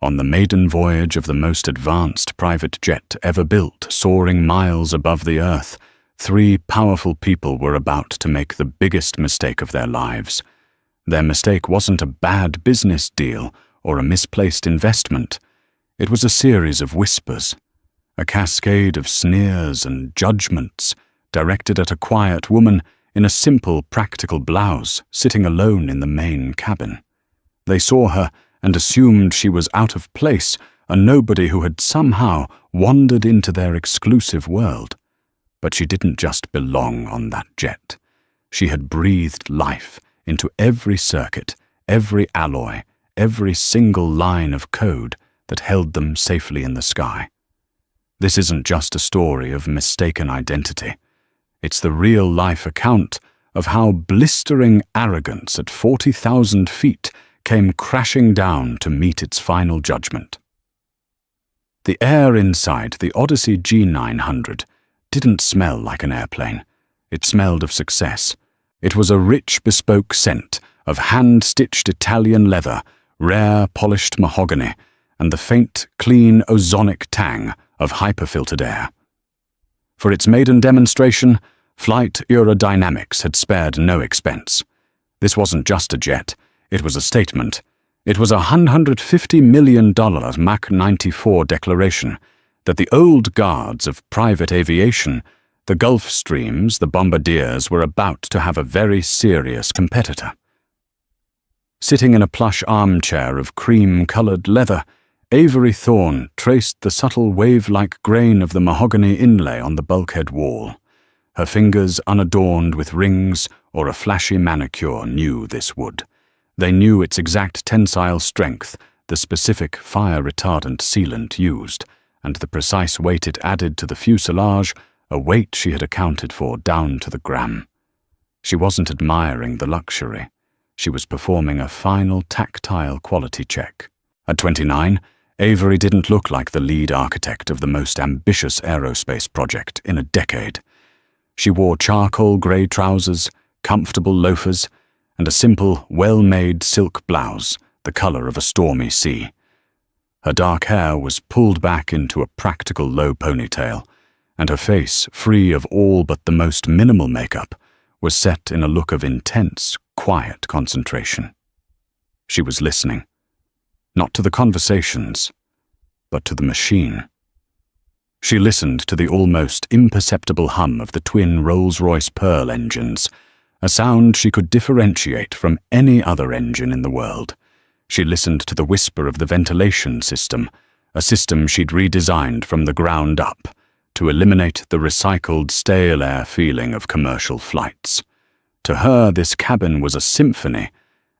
On the maiden voyage of the most advanced private jet ever built, soaring miles above the earth, 3 powerful people were about to make the biggest mistake of their lives. Their mistake wasn't a bad business deal or a misplaced investment. It was a series of whispers, a cascade of sneers and judgments directed at a quiet woman in a simple, practical blouse sitting alone in the main cabin. They saw her and assumed she was out of place, a nobody who had somehow wandered into their exclusive world. But she didn't just belong on that jet. She had breathed life into every circuit, every alloy, every single line of code that held them safely in the sky. This isn't just a story of mistaken identity. It's the real-life account of how blistering arrogance at 40,000 feet came crashing down to meet its final judgment. The air inside the Odyssey G900 didn't smell like an airplane. It smelled of success. It was a rich, bespoke scent of hand-stitched Italian leather, rare, polished mahogany, and the faint, clean, ozonic tang of hyperfiltered air. For its maiden demonstration, Flight Aerodynamics had spared no expense. This wasn't just a jet. It was a statement. It was a $150 million Mach 94 declaration that the old guards of private aviation, the Gulfstreams, the Bombardiers, were about to have a very serious competitor. Sitting in a plush armchair of cream-colored leather, Avery Thorne traced the subtle wave-like grain of the mahogany inlay on the bulkhead wall. Her fingers, unadorned with rings or a flashy manicure, knew this wood. They knew its exact tensile strength, the specific fire-retardant sealant used, and the precise weight it added to the fuselage, a weight she had accounted for down to the gram. She wasn't admiring the luxury. She was performing a final tactile quality check. At 29, Avery didn't look like the lead architect of the most ambitious aerospace project in a decade. She wore charcoal grey trousers, comfortable loafers, and a simple, well-made silk blouse, the color of a stormy sea. Her dark hair was pulled back into a practical low ponytail, and her face, free of all but the most minimal makeup, was set in a look of intense, quiet concentration. She was listening, not to the conversations, but to the machine. She listened to the almost imperceptible hum of the twin Rolls-Royce Pearl engines, a sound she could differentiate from any other engine in the world. She listened to the whisper of the ventilation system, a system she'd redesigned from the ground up to eliminate the recycled stale air feeling of commercial flights. To her, this cabin was a symphony,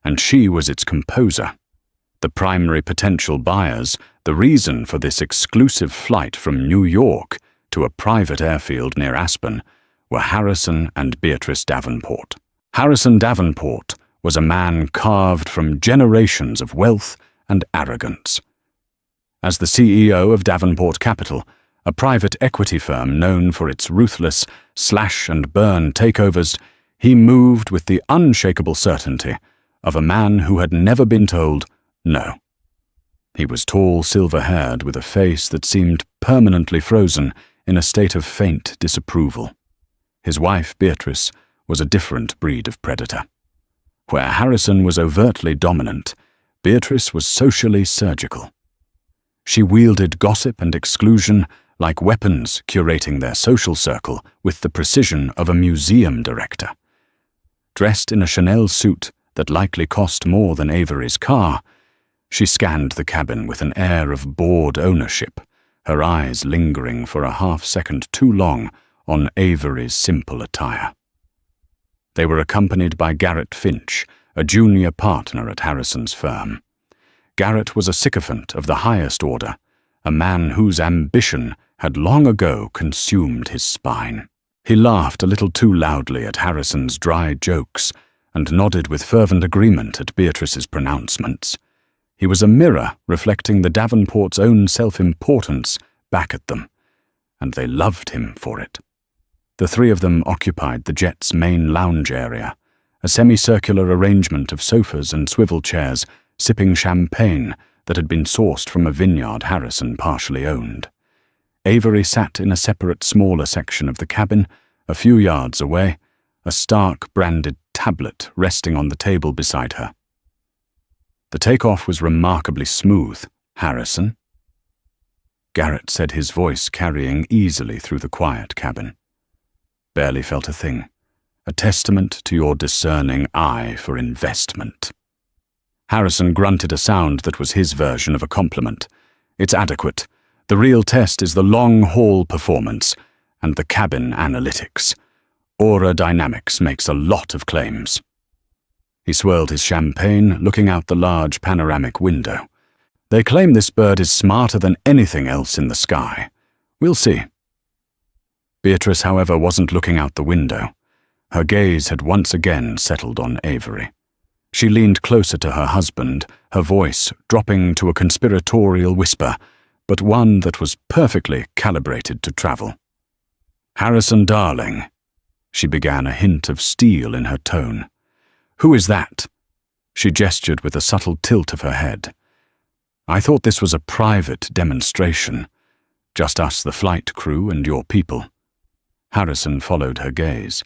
and she was its composer. The primary potential buyers, the reason for this exclusive flight from New York to a private airfield near Aspen, were Harrison and Beatrice Davenport. Harrison Davenport was a man carved from generations of wealth and arrogance. As the CEO of Davenport Capital, a private equity firm known for its ruthless slash-and-burn takeovers, he moved with the unshakable certainty of a man who had never been told no. He was tall, silver-haired, with a face that seemed permanently frozen in a state of faint disapproval. His wife, Beatrice, was a different breed of predator. Where Harrison was overtly dominant, Beatrice was socially surgical. She wielded gossip and exclusion like weapons, curating their social circle with the precision of a museum director. Dressed in a Chanel suit that likely cost more than Avery's car, she scanned the cabin with an air of bored ownership, her eyes lingering for a half-second too long on Avery's simple attire. They were accompanied by Garrett Finch, a junior partner at Harrison's firm. Garrett was a sycophant of the highest order, a man whose ambition had long ago consumed his spine. He laughed a little too loudly at Harrison's dry jokes and nodded with fervent agreement at Beatrice's pronouncements. He was a mirror reflecting the Davenports' own self-importance back at them, and they loved him for it. The 3 of them occupied the jet's main lounge area, a semicircular arrangement of sofas and swivel chairs, sipping champagne that had been sourced from a vineyard Harrison partially owned. Avery sat in a separate, smaller section of the cabin, a few yards away, a Stark-branded tablet resting on the table beside her. The takeoff was remarkably smooth. "Harrison?" Garrett said, his voice carrying easily through the quiet cabin. "Barely felt a thing. A testament to your discerning eye for investment." Harrison grunted a sound that was his version of a compliment. "It's adequate. The real test is the long-haul performance and the cabin analytics. Aura Dynamics makes a lot of claims." He swirled his champagne, looking out the large panoramic window. "They claim this bird is smarter than anything else in the sky. We'll see." Beatrice, however, wasn't looking out the window. Her gaze had once again settled on Avery. She leaned closer to her husband, her voice dropping to a conspiratorial whisper, but one that was perfectly calibrated to travel. "Harrison, darling," she began, a hint of steel in her tone. "Who is that?" She gestured with a subtle tilt of her head. "I thought this was a private demonstration. Just us, the flight crew, and your people." Harrison followed her gaze.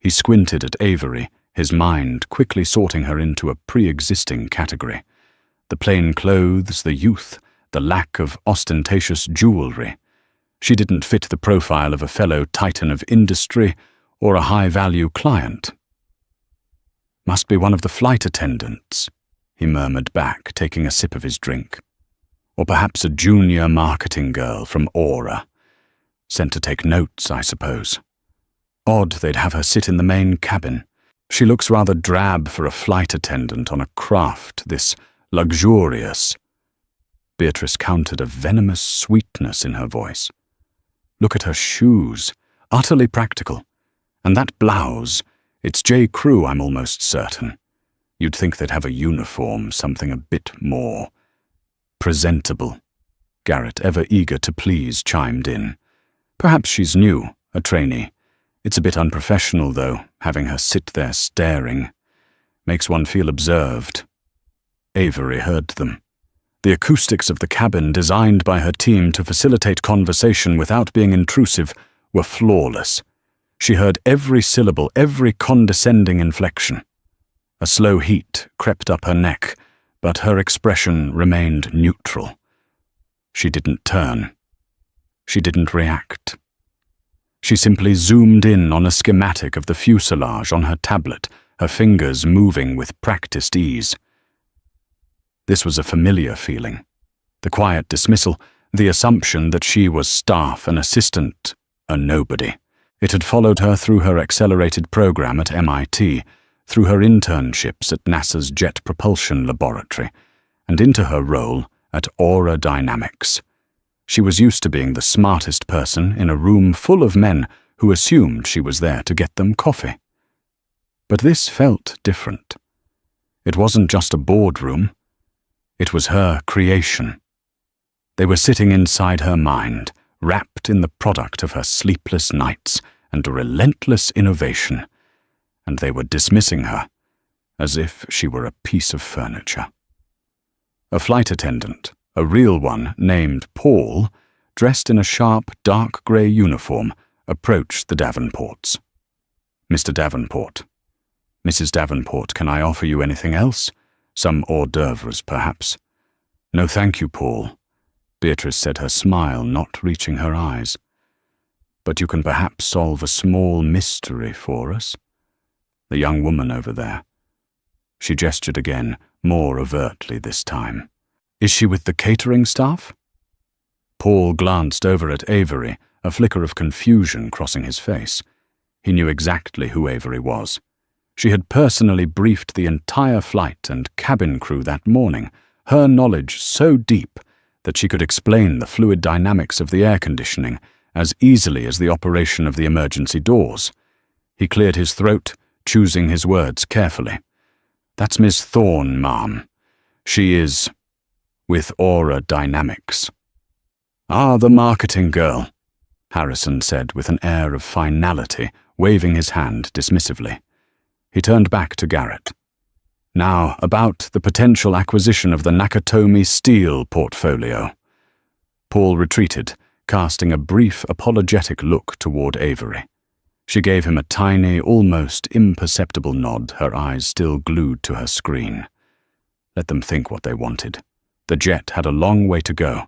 He squinted at Avery, his mind quickly sorting her into a pre-existing category. The plain clothes, the youth, the lack of ostentatious jewelry. She didn't fit the profile of a fellow titan of industry or a high-value client. "Must be one of the flight attendants," he murmured back, taking a sip of his drink. "Or perhaps a junior marketing girl from Aura. Sent to take notes, I suppose. Odd they'd have her sit in the main cabin. She looks rather drab for a flight attendant on a craft this luxurious." Beatrice countered a venomous sweetness in her voice. "Look at her shoes, utterly practical. And that blouse, it's J. Crew, I'm almost certain. You'd think they'd have a uniform, something a bit more presentable." Garrett, ever eager to please, chimed in. "Perhaps she's new, a trainee. It's a bit unprofessional, though, having her sit there staring. Makes one feel observed." Avery heard them. The acoustics of the cabin, designed by her team to facilitate conversation without being intrusive, were flawless. She heard every syllable, every condescending inflection. A slow heat crept up her neck, but her expression remained neutral. She didn't turn. She didn't react. She simply zoomed in on a schematic of the fuselage on her tablet, her fingers moving with practiced ease. This was a familiar feeling. The quiet dismissal, the assumption that she was staff, an assistant, a nobody. It had followed her through her accelerated program at MIT, through her internships at NASA's Jet Propulsion Laboratory, and into her role at Aura Dynamics. She was used to being the smartest person in a room full of men who assumed she was there to get them coffee. But this felt different. It wasn't just a boardroom. It was her creation. They were sitting inside her mind, wrapped in the product of her sleepless nights and a relentless innovation, and they were dismissing her as if she were a piece of furniture. A flight attendant, a real one named Paul, dressed in a sharp, dark grey uniform, approached the Davenports. "Mr. Davenport." "Mrs. Davenport, can I offer you anything else? Some hors d'oeuvres, perhaps?" "No, thank you, Paul," Beatrice said, her smile not reaching her eyes. "But you can perhaps solve a small mystery for us? The young woman over there." She gestured again, more overtly this time. "Is she with the catering staff?" Paul glanced over at Avery, a flicker of confusion crossing his face. He knew exactly who Avery was. She had personally briefed the entire flight and cabin crew that morning, her knowledge so deep that she could explain the fluid dynamics of the air conditioning as easily as the operation of the emergency doors. He cleared his throat, choosing his words carefully. "That's Miss Thorne, ma'am. She is with Aura Dynamics." "Ah, the marketing girl," Harrison said with an air of finality, waving his hand dismissively. He turned back to Garrett. Now, about the potential acquisition of the Nakatomi steel portfolio. Paul retreated, casting a brief, apologetic look toward Avery. She gave him a tiny, almost imperceptible nod, her eyes still glued to her screen. Let them think what they wanted. The jet had a long way to go,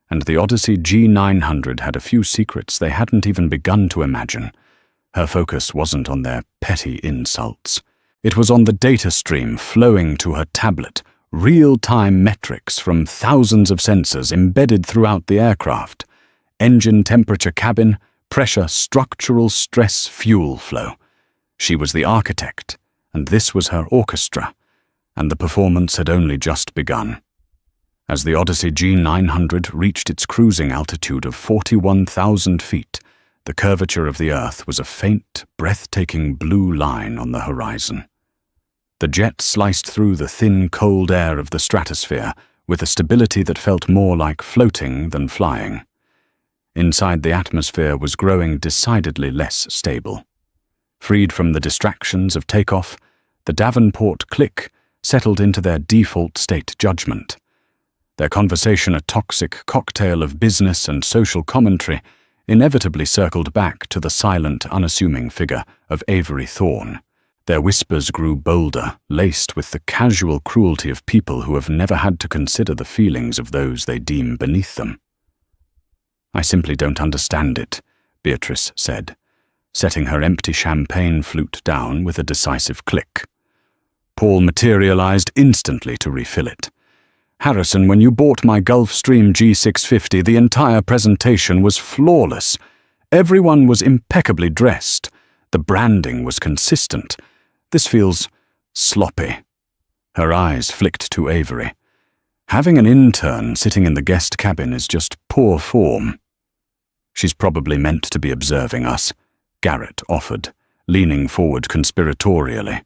and the Odyssey G900 had a few secrets they hadn't even begun to imagine. Her focus wasn't on their petty insults. It was on the data stream flowing to her tablet, real-time metrics from thousands of sensors embedded throughout the aircraft. Engine temperature, cabin, pressure, structural stress, fuel flow. She was the architect, and this was her orchestra, and the performance had only just begun. As the Odyssey G900 reached its cruising altitude of 41,000 feet, the curvature of the Earth was a faint, breathtaking blue line on the horizon. The jet sliced through the thin, cold air of the stratosphere with a stability that felt more like floating than flying. Inside, the atmosphere was growing decidedly less stable. Freed from the distractions of takeoff, the Davenport clique settled into their default state judgment. Their conversation, a toxic cocktail of business and social commentary, inevitably circled back to the silent, unassuming figure of Avery Thorne. Their whispers grew bolder, laced with the casual cruelty of people who have never had to consider the feelings of those they deem beneath them. "I simply don't understand it," Beatrice said, setting her empty champagne flute down with a decisive click. Paul materialized instantly to refill it. "Harrison, when you bought my Gulfstream G650, the entire presentation was flawless. Everyone was impeccably dressed. The branding was consistent. This feels sloppy." Her eyes flicked to Avery. "Having an intern sitting in the guest cabin is just poor form." "She's probably meant to be observing us," Garrett offered, leaning forward conspiratorially.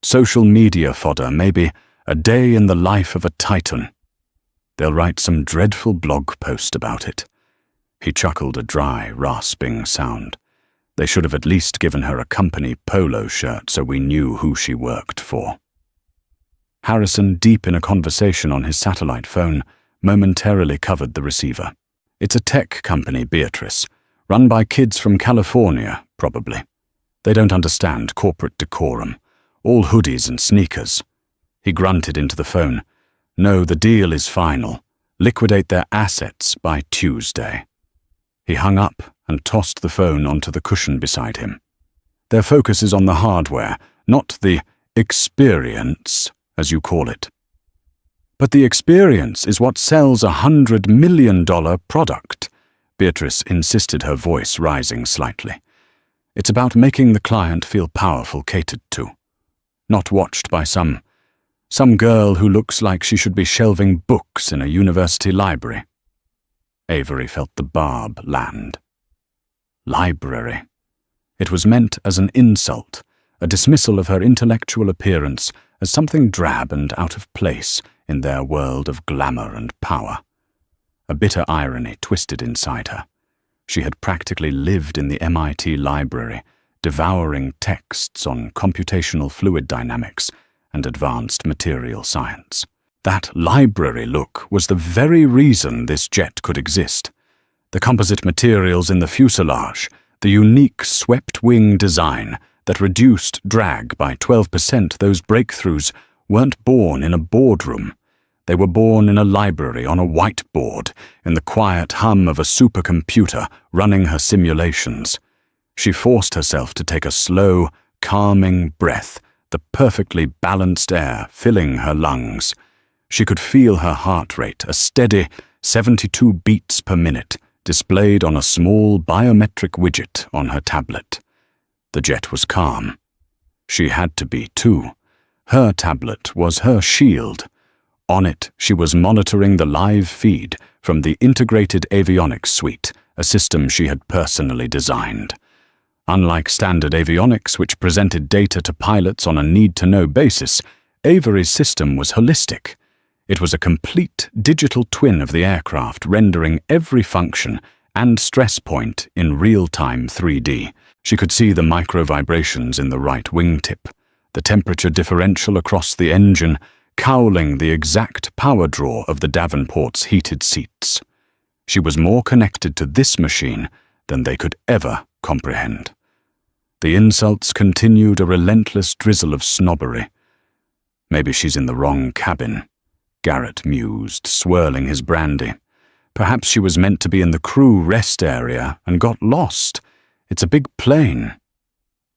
"Social media fodder, maybe a day in the life of a titan. They'll write some dreadful blog post about it." He chuckled, a dry, rasping sound. "They should have at least given her a company polo shirt so we knew who she worked for." Harrison, deep in a conversation on his satellite phone, momentarily covered the receiver. "It's a tech company, Beatrice, run by kids from California, probably. They don't understand corporate decorum. All hoodies and sneakers." He grunted into the phone. "No, the deal is final. Liquidate their assets by Tuesday." He hung up and tossed the phone onto the cushion beside him. "Their focus is on the hardware, not the experience, as you call it." "But the experience is what sells a $100 million product," Beatrice insisted, her voice rising slightly. "It's about making the client feel powerful, catered to. Not watched by some girl who looks like she should be shelving books in a university library." Avery felt the barb land. Library. It was meant as an insult, a dismissal of her intellectual appearance as something drab and out of place in their world of glamour and power. A bitter irony twisted inside her. She had practically lived in the MIT library, devouring texts on computational fluid dynamics and advanced material science. That library look was the very reason this jet could exist. The composite materials in the fuselage, the unique swept-wing design that reduced drag by 12%, those breakthroughs weren't born in a boardroom. They were born in a library on a whiteboard, in the quiet hum of a supercomputer running her simulations. She forced herself to take a slow, calming breath, the perfectly balanced air filling her lungs. She could feel her heart rate, a steady 72 beats per minute, displayed on a small biometric widget on her tablet. The jet was calm. She had to be too. Her tablet was her shield. On it, she was monitoring the live feed from the Integrated Avionics Suite, a system she had personally designed. Unlike standard avionics, which presented data to pilots on a need-to-know basis, Avery's system was holistic. It was a complete digital twin of the aircraft, rendering every function and stress point in real-time 3D. She could see the micro-vibrations in the right wingtip, the temperature differential across the engine cowling the exact power draw of the Davenport's heated seats. She was more connected to this machine than they could ever comprehend. The insults continued, a relentless drizzle of snobbery. Maybe she's in the wrong cabin, Garrett mused, swirling his brandy. Perhaps she was meant to be in the crew rest area and got lost. It's a big plane.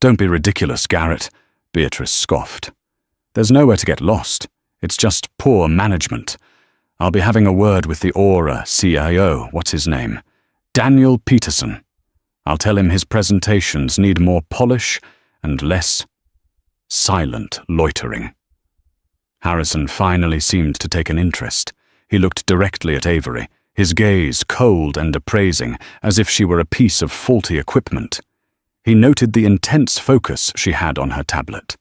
Don't be ridiculous, Garrett, Beatrice scoffed. There's nowhere to get lost. It's just poor management. I'll be having a word with the Aura CIO, what's his name? Daniel Peterson. I'll tell him his presentations need more polish and less silent loitering. Harrison finally seemed to take an interest. He looked directly at Avery, his gaze cold and appraising, as if she were a piece of faulty equipment. He noted the intense focus she had on her tablet.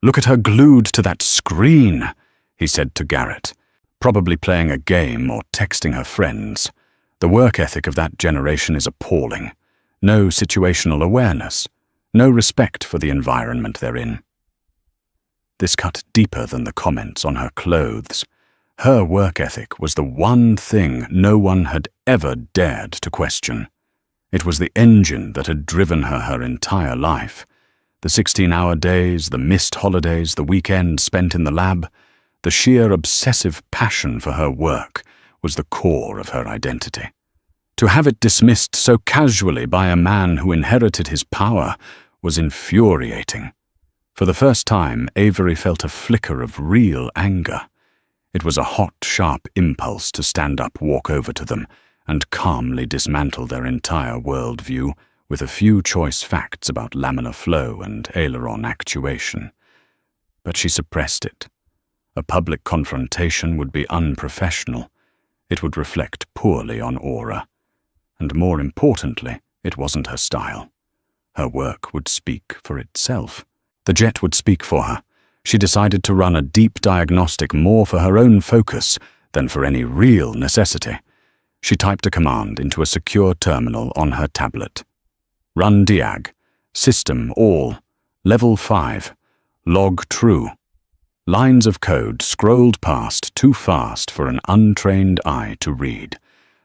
"Look at her glued to that screen," he said to Garrett, probably playing a game or texting her friends. The work ethic of that generation is appalling. No situational awareness, no respect for the environment they're in. This cut deeper than the comments on her clothes. Her work ethic was the one thing no one had ever dared to question. It was the engine that had driven her entire life. The 16-hour days, the missed holidays, the weekends spent in the lab, the sheer obsessive passion for her work was the core of her identity. To have it dismissed so casually by a man who inherited his power was infuriating. For the first time, Avery felt a flicker of real anger. It was a hot, sharp impulse to stand up, walk over to them, and calmly dismantle their entire worldview with a few choice facts about laminar flow and aileron actuation. But she suppressed it. A public confrontation would be unprofessional. It would reflect poorly on Aura. And more importantly, it wasn't her style. Her work would speak for itself. The jet would speak for her. She decided to run a deep diagnostic more for her own focus than for any real necessity. She typed a command into a secure terminal on her tablet. Run diag. System all. Level 5. Log true. Lines of code scrolled past too fast for an untrained eye to read.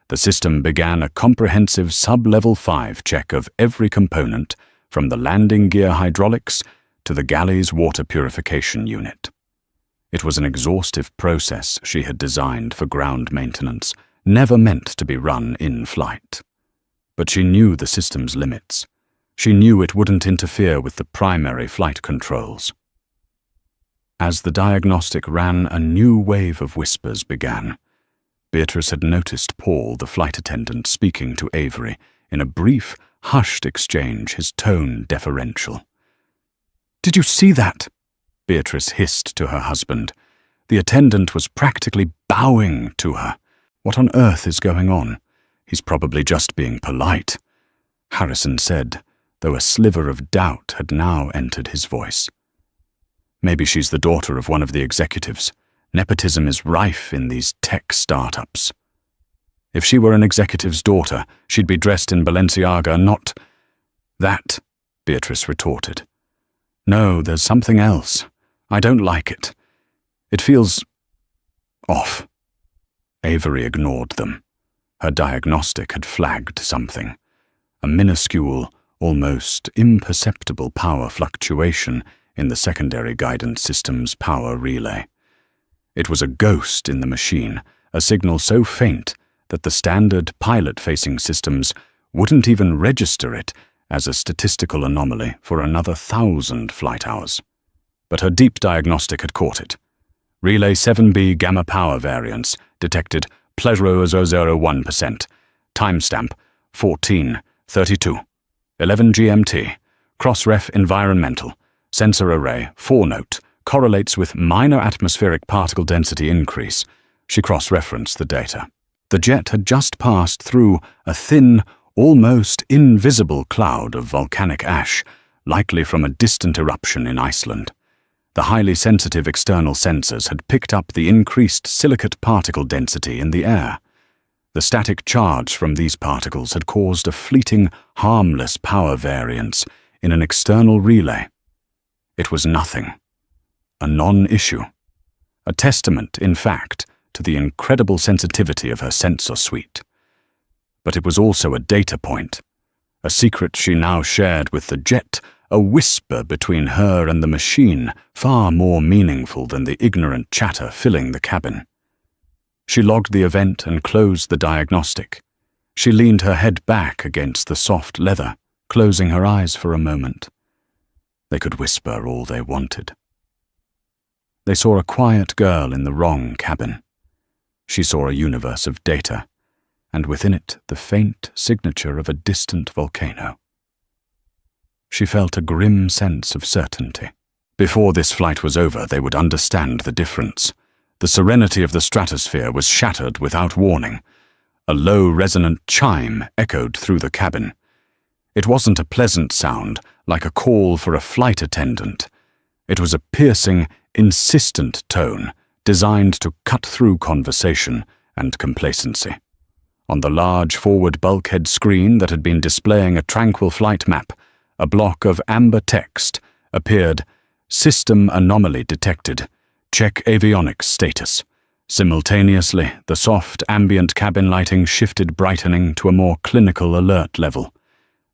The system began a comprehensive sub-level 5 check of every component, from the landing gear hydraulics to the galley's water purification unit. It was an exhaustive process she had designed for ground maintenance, never meant to be run in flight. But she knew the system's limits. She knew it wouldn't interfere with the primary flight controls. As the diagnostic ran, a new wave of whispers began. Beatrice had noticed Paul, the flight attendant, speaking to Avery in a brief, hushed exchange, his tone deferential. "Did you see that?" Beatrice hissed to her husband. The attendant was practically bowing to her. What on earth is going on? He's probably just being polite, Harrison said, though a sliver of doubt had now entered his voice. Maybe she's the daughter of one of the executives. Nepotism is rife in these tech startups. If she were an executive's daughter, she'd be dressed in Balenciaga, not that, Beatrice retorted. No, there's something else. I don't like it. It feels off. Avery ignored them. Her diagnostic had flagged something. A minuscule, almost imperceptible power fluctuation in the secondary guidance system's power relay. It was a ghost in the machine, a signal so faint that the standard pilot-facing systems wouldn't even register it as a statistical anomaly for another 1,000 flight hours. But her deep diagnostic had caught it. Relay 7B gamma power variance detected 0.001%. Timestamp 14:32. 11 GMT. Crossref environmental. Sensor array 4-note. Correlates with minor atmospheric particle density increase. She cross-referenced the data. The jet had just passed through a thin, almost invisible cloud of volcanic ash, likely from a distant eruption in Iceland. The highly sensitive external sensors had picked up the increased silicate particle density in the air. The static charge from these particles had caused a fleeting, harmless power variance in an external relay. It was nothing. A non-issue. A testament, in fact, to the incredible sensitivity of her sensor suite. But it was also a data point, a secret she now shared with the jet, a whisper between her and the machine, far more meaningful than the ignorant chatter filling the cabin. She logged the event and closed the diagnostic. She leaned her head back against the soft leather, closing her eyes for a moment. They could whisper all they wanted. They saw a quiet girl in the wrong cabin. She saw a universe of data, and within it the faint signature of a distant volcano. She felt a grim sense of certainty. Before this flight was over, they would understand the difference. The serenity of the stratosphere was shattered without warning. A low, resonant chime echoed through the cabin. It wasn't a pleasant sound, like a call for a flight attendant. It was a piercing, insistent tone, designed to cut through conversation and complacency. On the large forward bulkhead screen that had been displaying a tranquil flight map, a block of amber text appeared, "System anomaly detected. Check avionics status." Simultaneously, the soft ambient cabin lighting shifted, brightening to a more clinical alert level.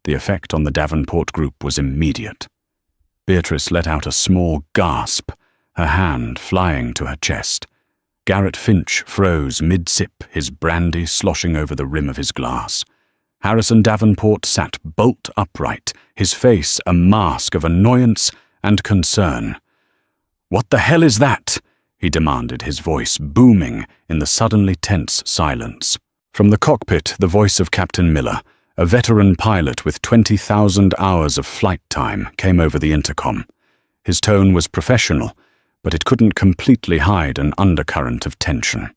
The effect on the Davenport group was immediate. Beatrice let out a small gasp, her hand flying to her chest. Garrett Finch froze mid-sip, his brandy sloshing over the rim of his glass. Harrison Davenport sat bolt upright, his face a mask of annoyance and concern. "What the hell is that?" he demanded, his voice booming in the suddenly tense silence. From the cockpit, the voice of Captain Miller, a veteran pilot with 20,000 hours of flight time, came over the intercom. His tone was professional, but it couldn't completely hide an undercurrent of tension.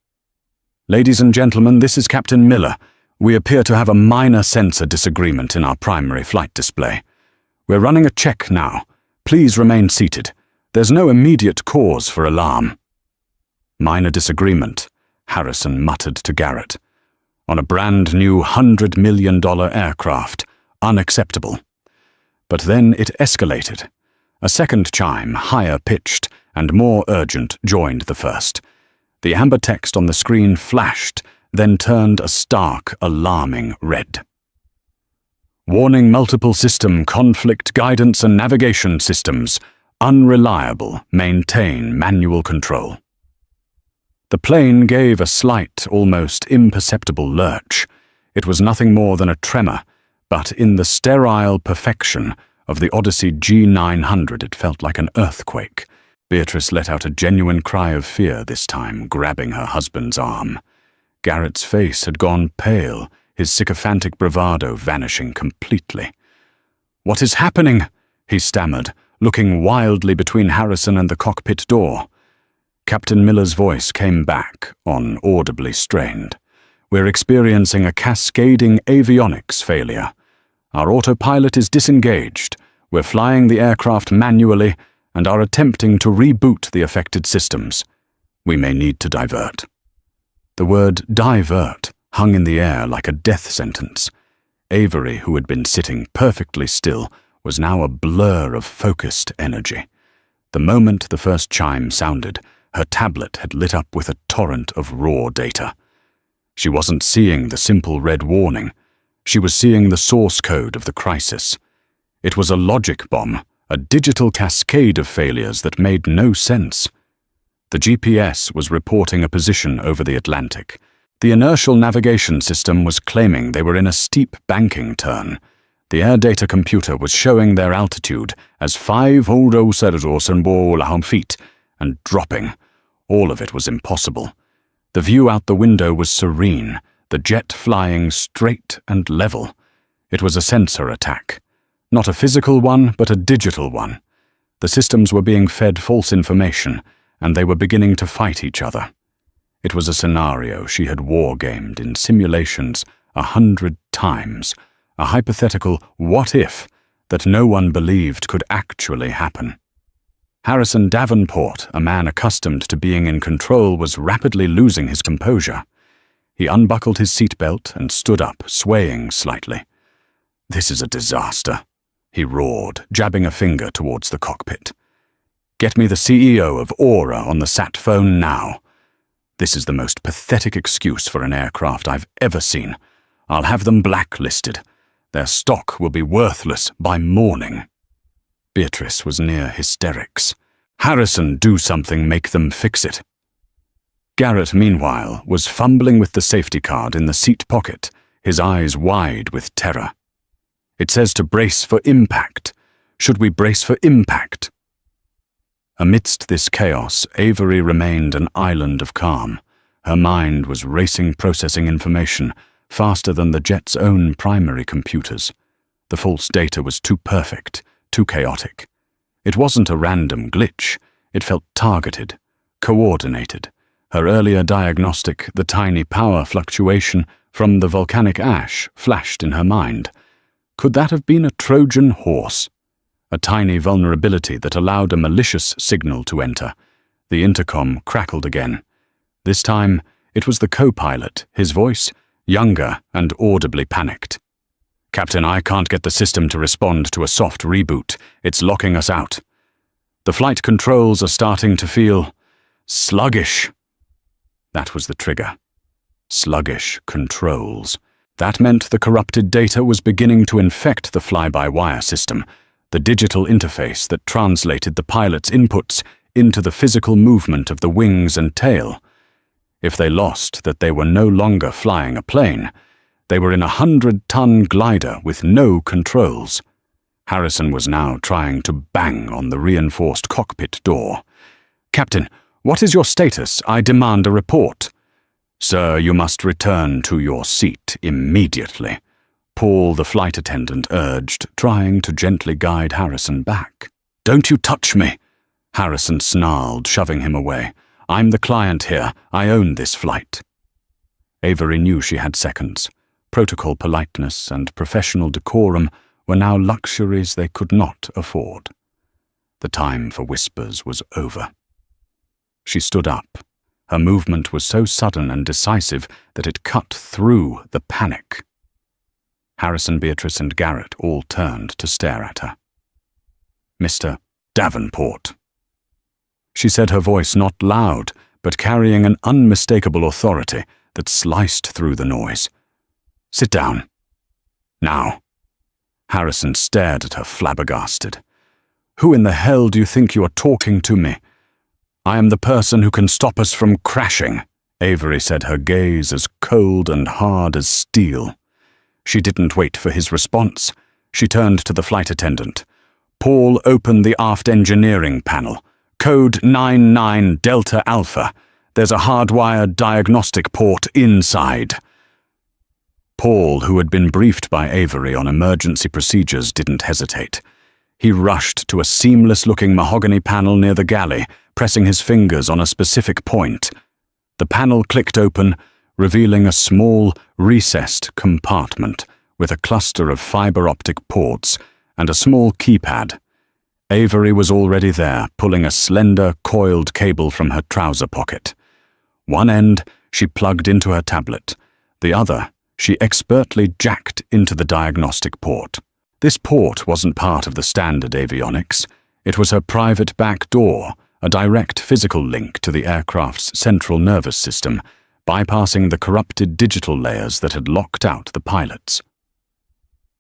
"Ladies and gentlemen, this is Captain Miller. We appear to have a minor sensor disagreement in our primary flight display. We're running a check now. Please remain seated. There's no immediate cause for alarm." "Minor disagreement," Harrison muttered to Garrett. "On a brand new $100 million aircraft. Unacceptable." But then it escalated. A second chime, higher pitched and more urgent, joined the first. The amber text on the screen flashed, then turned a stark, alarming red. "Warning, multiple system conflict, guidance and navigation systems. Unreliable. Maintain manual control." The plane gave a slight, almost imperceptible lurch. It was nothing more than a tremor, but in the sterile perfection of the Odyssey G900 it felt like an earthquake. Beatrice let out a genuine cry of fear this time, grabbing her husband's arm. Garrett's face had gone pale, his sycophantic bravado vanishing completely. "What is happening?" he stammered, looking wildly between Harrison and the cockpit door. Captain Miller's voice came back, audibly strained. "We're experiencing a cascading avionics failure. Our autopilot is disengaged. We're flying the aircraft manually and are attempting to reboot the affected systems. We may need to divert." The word divert hung in the air like a death sentence. Avery, who had been sitting perfectly still, was now a blur of focused energy. The moment the first chime sounded, her tablet had lit up with a torrent of raw data. She wasn't seeing the simple red warning. She was seeing the source code of the crisis. It was a logic bomb, a digital cascade of failures that made no sense. The GPS was reporting a position over the Atlantic. The inertial navigation system was claiming they were in a steep banking turn. The air data computer was showing their altitude as 500 feet and dropping. All of it was impossible. The view out the window was serene, the jet flying straight and level. It was a sensor attack. Not a physical one, but a digital one. The systems were being fed false information, and they were beginning to fight each other. It was a scenario she had war-gamed in simulations 100 times, a hypothetical what-if that no one believed could actually happen. Harrison Davenport, a man accustomed to being in control, was rapidly losing his composure. He unbuckled his seatbelt and stood up, swaying slightly. "This is a disaster," he roared, jabbing a finger towards the cockpit. Get me the CEO of Aura on the sat phone now. This is the most pathetic excuse for an aircraft I've ever seen. I'll have them blacklisted. Their stock will be worthless by morning. Beatrice was near hysterics. Harrison, do something, make them fix it. Garrett, meanwhile, was fumbling with the safety card in the seat pocket, his eyes wide with terror. It says to brace for impact. Should we brace for impact? Amidst this chaos, Avery remained an island of calm. Her mind was racing, processing information, faster than the jet's own primary computers. The false data was too perfect, too chaotic. It wasn't a random glitch. It felt targeted, coordinated. Her earlier diagnostic, the tiny power fluctuation from the volcanic ash, flashed in her mind. Could that have been a Trojan horse? A tiny vulnerability that allowed a malicious signal to enter. The intercom crackled again. This time, it was the co-pilot, his voice, younger and audibly panicked. "Captain, I can't get the system to respond to a soft reboot. It's locking us out. The flight controls are starting to feel sluggish." That was the trigger. Sluggish controls. That meant the corrupted data was beginning to infect the fly-by-wire system, the digital interface that translated the pilot's inputs into the physical movement of the wings and tail. If they lost that they were no longer flying a plane, they were in a 100-ton glider with no controls. Harrison was now trying to bang on the reinforced cockpit door. "Captain, what is your status? I demand a report." "Sir, you must return to your seat immediately," Paul, the flight attendant, urged, trying to gently guide Harrison back. "Don't you touch me," Harrison snarled, shoving him away. "I'm the client here. I own this flight." Avery knew she had seconds. Protocol politeness and professional decorum were now luxuries they could not afford. The time for whispers was over. She stood up. Her movement was so sudden and decisive that it cut through the panic. Harrison, Beatrice, and Garrett all turned to stare at her. "Mr. Davenport." She said, her voice not loud, but carrying an unmistakable authority that sliced through the noise. "Sit down. Now." Harrison stared at her flabbergasted. "Who in the hell do you think you are talking to me?" "I am the person who can stop us from crashing," Avery said, her gaze as cold and hard as steel. She didn't wait for his response. She turned to the flight attendant. "Paul, open the aft engineering panel. Code 99 Delta Alpha. There's a hardwired diagnostic port inside." Paul, who had been briefed by Avery on emergency procedures, didn't hesitate. He rushed to a seamless-looking mahogany panel near the galley, pressing his fingers on a specific point. The panel clicked open, revealing a small, recessed compartment with a cluster of fiber-optic ports and a small keypad. Avery was already there, pulling a slender, coiled cable from her trouser pocket. One end she plugged into her tablet. The other she expertly jacked into the diagnostic port. This port wasn't part of the standard avionics. It was her private back door, a direct physical link to the aircraft's central nervous system, bypassing the corrupted digital layers that had locked out the pilots.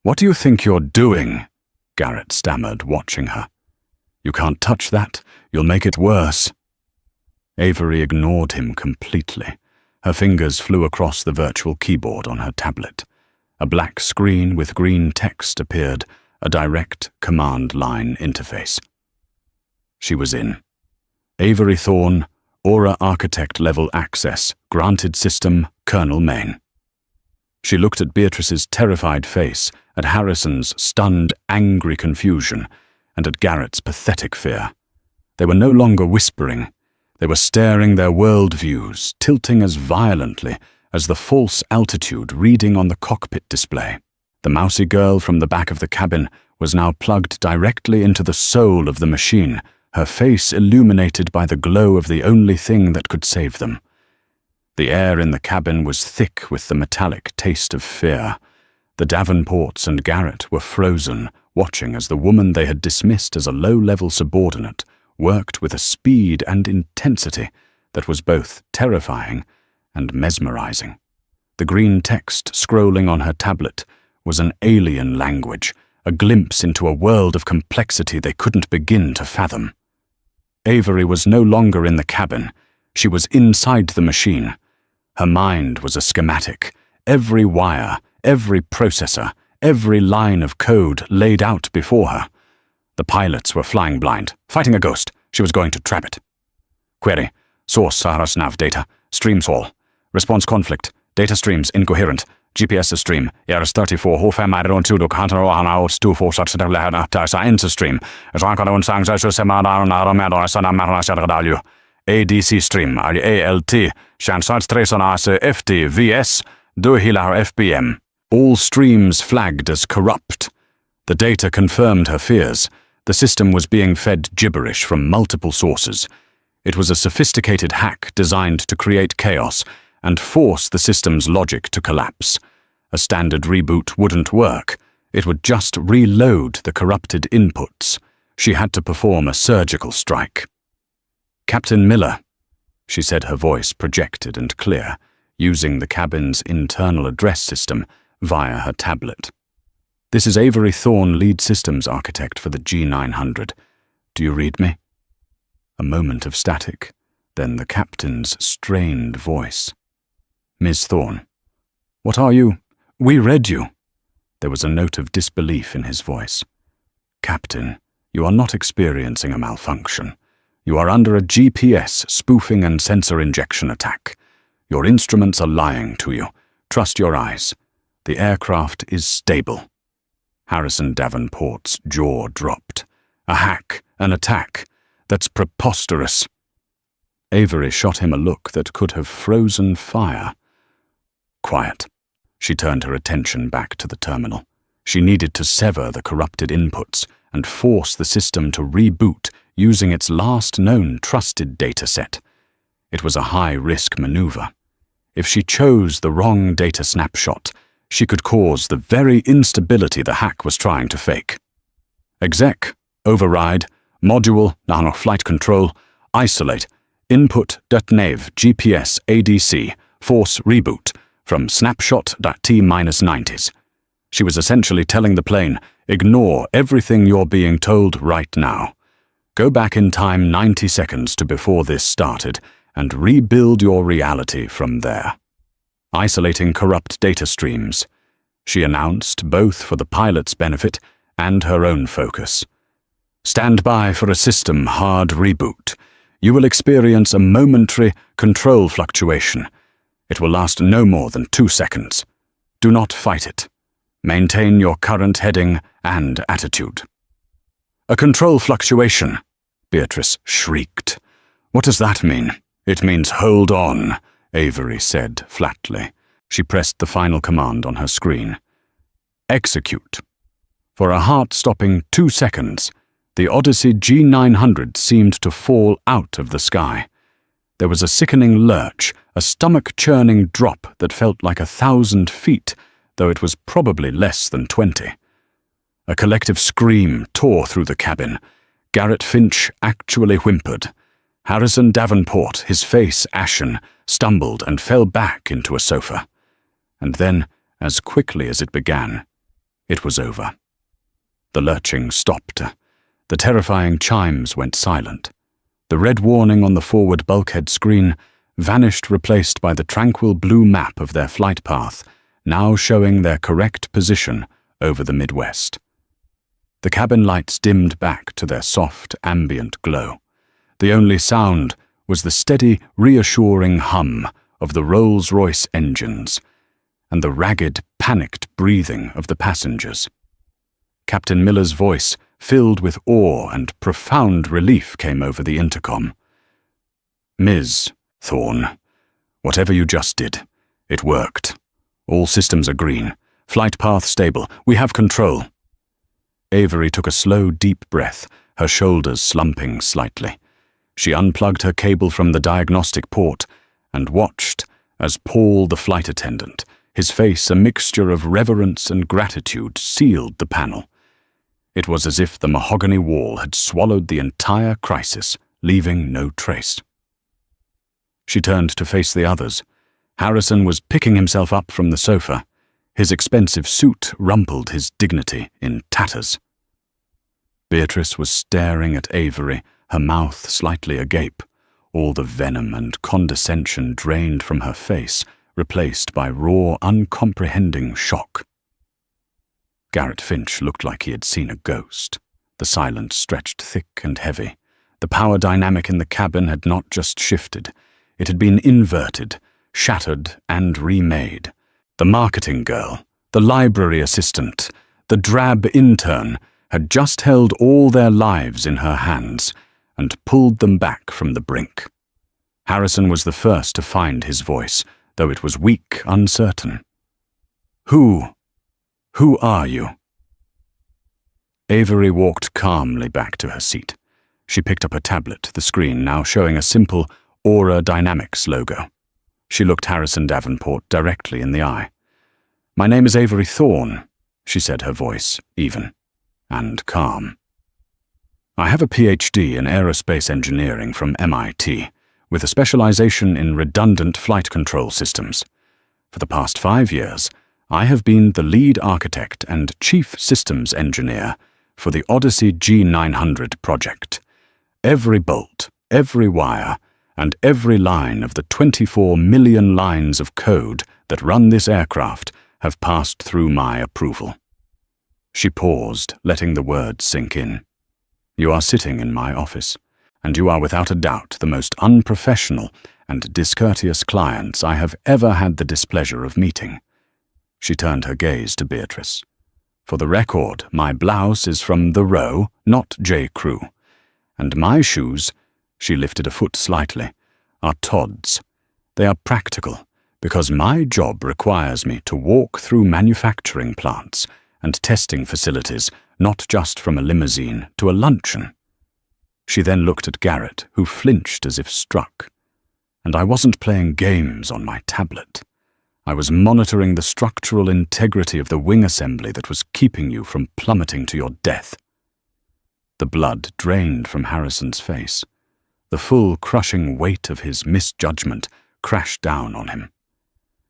"What do you think you're doing?" Garrett stammered, watching her. "You can't touch that. You'll make it worse." Avery ignored him completely. Her fingers flew across the virtual keyboard on her tablet. A black screen with green text appeared, a direct command line interface. She was in. Avery Thorne, Aura Architect level access, granted system, Colonel Maine. She looked at Beatrice's terrified face, at Harrison's stunned, angry confusion, and at Garrett's pathetic fear. They were no longer whispering. They were staring their worldviews, tilting as violently as the false altitude reading on the cockpit display. The mousy girl from the back of the cabin was now plugged directly into the soul of the machine, her face illuminated by the glow of the only thing that could save them. The air in the cabin was thick with the metallic taste of fear. The Davenports and Garrett were frozen, watching as the woman they had dismissed as a low-level subordinate worked with a speed and intensity that was both terrifying and mesmerizing. The green text scrolling on her tablet was an alien language, a glimpse into a world of complexity they couldn't begin to fathom. Avery was no longer in the cabin. She was inside the machine. Her mind was a schematic. Every wire, every processor, every line of code laid out before her. The pilots were flying blind, fighting a ghost. She was going to trap it. Query: source Saharas nav data. Streams all. Response conflict. Data streams incoherent. GPS stream. Eras 34 hofemairon tudok hantaroana stu fortsätter lähda täysa stream. Rankadon sangsa semanarna aromedon sana marnasargadalju. ADC stream ALT. Chansats tresonas FT VS. Duhilar FBM. All streams flagged as corrupt. The data confirmed her fears. The system was being fed gibberish from multiple sources. It was a sophisticated hack designed to create chaos and force the system's logic to collapse. A standard reboot wouldn't work. It would just reload the corrupted inputs. She had to perform a surgical strike. "Captain Miller," she said, her voice projected and clear, using the cabin's internal address system via her tablet. "This is Avery Thorne, lead systems architect for the G900. Do you read me?" A moment of static, then the captain's strained voice. "Ms. Thorne, what are you? We read you." There was a note of disbelief in his voice. "Captain, you are not experiencing a malfunction. You are under a GPS spoofing and sensor injection attack. Your instruments are lying to you. Trust your eyes. The aircraft is stable." Harrison Davenport's jaw dropped. "A hack, an attack. That's preposterous." Avery shot him a look that could have frozen fire. "Quiet." She turned her attention back to the terminal. She needed to sever the corrupted inputs and force the system to reboot using its last known trusted data set. It was a high-risk maneuver. If she chose the wrong data snapshot, she could cause the very instability the hack was trying to fake. "Exec, override, module, flight control, isolate, input.nav, GPS, ADC, force reboot, from snapshot.T-90s. She was essentially telling the plane, ignore everything you're being told right now. Go back in time 90 seconds to before this started and rebuild your reality from there. Isolating corrupt data streams, she announced, both for the pilot's benefit and her own focus. Stand by for a system hard reboot. You will experience a momentary control fluctuation. It will last no more than 2 seconds. Do not fight it. Maintain your current heading and attitude." "A control fluctuation," Beatrice shrieked. "What does that mean?" "It means hold on," Avery said flatly. She pressed the final command on her screen. "Execute." For a heart-stopping 2 seconds, the Odyssey G900 seemed to fall out of the sky. There was a sickening lurch, a stomach-churning drop that felt like 1,000 feet, though it was probably less than 20. A collective scream tore through the cabin. Garrett Finch actually whimpered. Harrison Davenport, his face ashen, stumbled and fell back into a sofa. And then, as quickly as it began, it was over. The lurching stopped. The terrifying chimes went silent. The red warning on the forward bulkhead screen vanished, replaced by the tranquil blue map of their flight path, now showing their correct position over the Midwest. The cabin lights dimmed back to their soft, ambient glow. The only sound was the steady, reassuring hum of the Rolls-Royce engines and the ragged, panicked breathing of the passengers. Captain Miller's voice, filled with awe and profound relief, came over the intercom. "Ms. Thorne, whatever you just did, it worked. All systems are green. Flight path stable. We have control." Avery took a slow, deep breath, her shoulders slumping slightly. She unplugged her cable from the diagnostic port and watched as Paul, the flight attendant, his face a mixture of reverence and gratitude, sealed the panel. It was as if the mahogany wall had swallowed the entire crisis, leaving no trace. She turned to face the others. Harrison was picking himself up from the sofa. His expensive suit rumpled his dignity in tatters. Beatrice was staring at Avery, her mouth slightly agape, all the venom and condescension drained from her face, replaced by raw, uncomprehending shock. Garrett Finch looked like he had seen a ghost. The silence stretched thick and heavy. The power dynamic in the cabin had not just shifted. It had been inverted, shattered, and remade. The marketing girl, the library assistant, the drab intern had just held all their lives in her hands and pulled them back from the brink. Harrison was the first to find his voice, though it was weak, uncertain. Who are you? Avery walked calmly back to her seat. She picked up her tablet, the screen now showing a simple Aura Dynamics logo. She looked Harrison Davenport directly in the eye. "My name is Avery Thorne," she said, her voice even and calm. "I have a PhD in aerospace engineering from MIT, with a specialization in redundant flight control systems. For the past 5 years, I have been the lead architect and chief systems engineer for the Odyssey G900 project. Every bolt, every wire, and every line of the 24 million lines of code that run this aircraft have passed through my approval." She paused, letting the words sink in. "You are sitting in my office, and you are without a doubt the most unprofessional and discourteous clients I have ever had the displeasure of meeting." She turned her gaze to Beatrice. "For the record, my blouse is from The Row, not J. Crew. And my shoes," she lifted a foot slightly, "are Todd's. They are practical, because my job requires me to walk through manufacturing plants and testing facilities, not just from a limousine to a luncheon." She then looked at Garrett, who flinched as if struck. "And I wasn't playing games on my tablet. I was monitoring the structural integrity of the wing assembly that was keeping you from plummeting to your death." The blood drained from Harrison's face. The full, crushing weight of his misjudgment crashed down on him.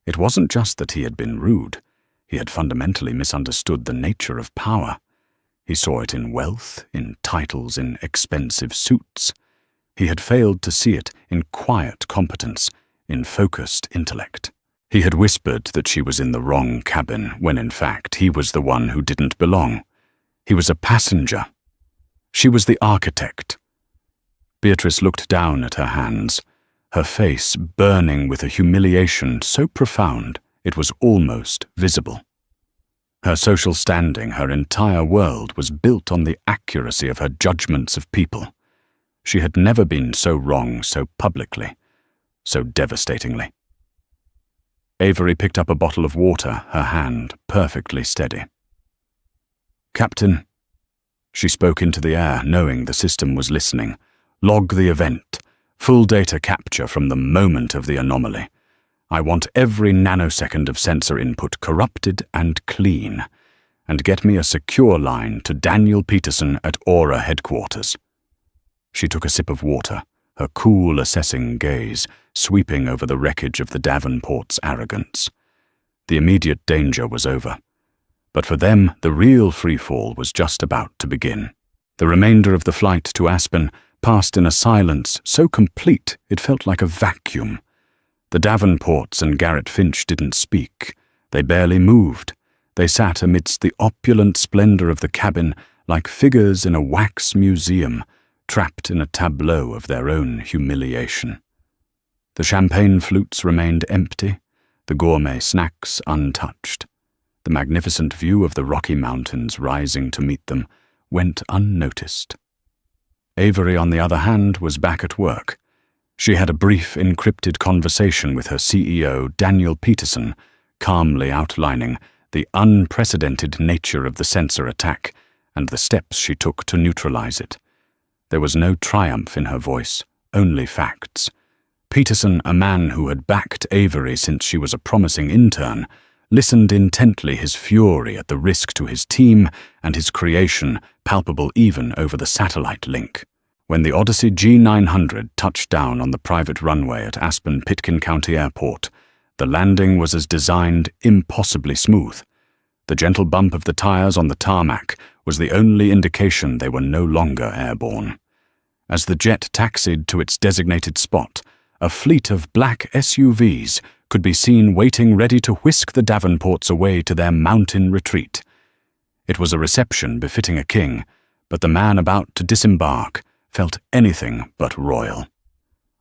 It wasn't just that he had been rude. He had fundamentally misunderstood the nature of power. He saw it in wealth, in titles, in expensive suits. He had failed to see it in quiet competence, in focused intellect. He had whispered that she was in the wrong cabin, when in fact he was the one who didn't belong. He was a passenger. She was the architect. Beatrice looked down at her hands, her face burning with a humiliation so profound it was almost visible. Her social standing, her entire world, was built on the accuracy of her judgments of people. She had never been so wrong so publicly, so devastatingly. Avery picked up a bottle of water, her hand perfectly steady. "Captain," she spoke into the air, knowing the system was listening, "log the event, full data capture from the moment of the anomaly. I want every nanosecond of sensor input corrupted and clean, and get me a secure line to Daniel Peterson at Aura headquarters." She took a sip of water, her cool, assessing gaze sweeping over the wreckage of the Davenport's arrogance. The immediate danger was over. But for them, the real freefall was just about to begin. The remainder of the flight to Aspen passed in a silence so complete it felt like a vacuum. The Davenports and Garrett Finch didn't speak. They barely moved. They sat amidst the opulent splendor of the cabin like figures in a wax museum, trapped in a tableau of their own humiliation. The champagne flutes remained empty, the gourmet snacks untouched. The magnificent view of the Rocky Mountains rising to meet them went unnoticed. Avery, on the other hand, was back at work. She had a brief, encrypted conversation with her CEO, Daniel Peterson, calmly outlining the unprecedented nature of the sensor attack and the steps she took to neutralize it. There was no triumph in her voice, only facts. Peterson, a man who had backed Avery since she was a promising intern, listened intently, his fury at the risk to his team and his creation palpable even over the satellite link. When the Odyssey G900 touched down on the private runway at Aspen-Pitkin County Airport, the landing was as designed, impossibly smooth. The gentle bump of the tires on the tarmac was the only indication they were no longer airborne. As the jet taxied to its designated spot, a fleet of black SUVs could be seen waiting ready to whisk the Davenports away to their mountain retreat. It was a reception befitting a king, but the man about to disembark felt anything but royal.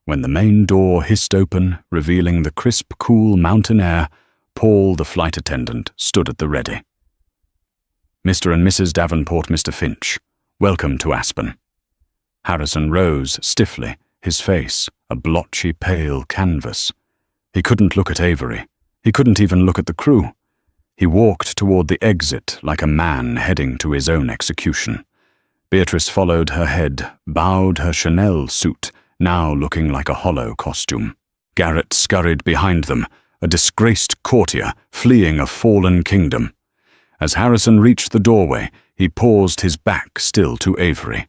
When the main door hissed open, revealing the crisp, cool mountain air, Paul, the flight attendant, stood at the ready. "Mr. and Mrs. Davenport, Mr. Finch, welcome to Aspen." Harrison rose stiffly, his face a blotchy, pale canvas. He couldn't look at Avery. He couldn't even look at the crew. He walked toward the exit like a man heading to his own execution. Beatrice followed her head, bowed her Chanel suit, now looking like a hollow costume. Garrett scurried behind them, a disgraced courtier fleeing a fallen kingdom. As Harrison reached the doorway, he paused, his back still to Avery.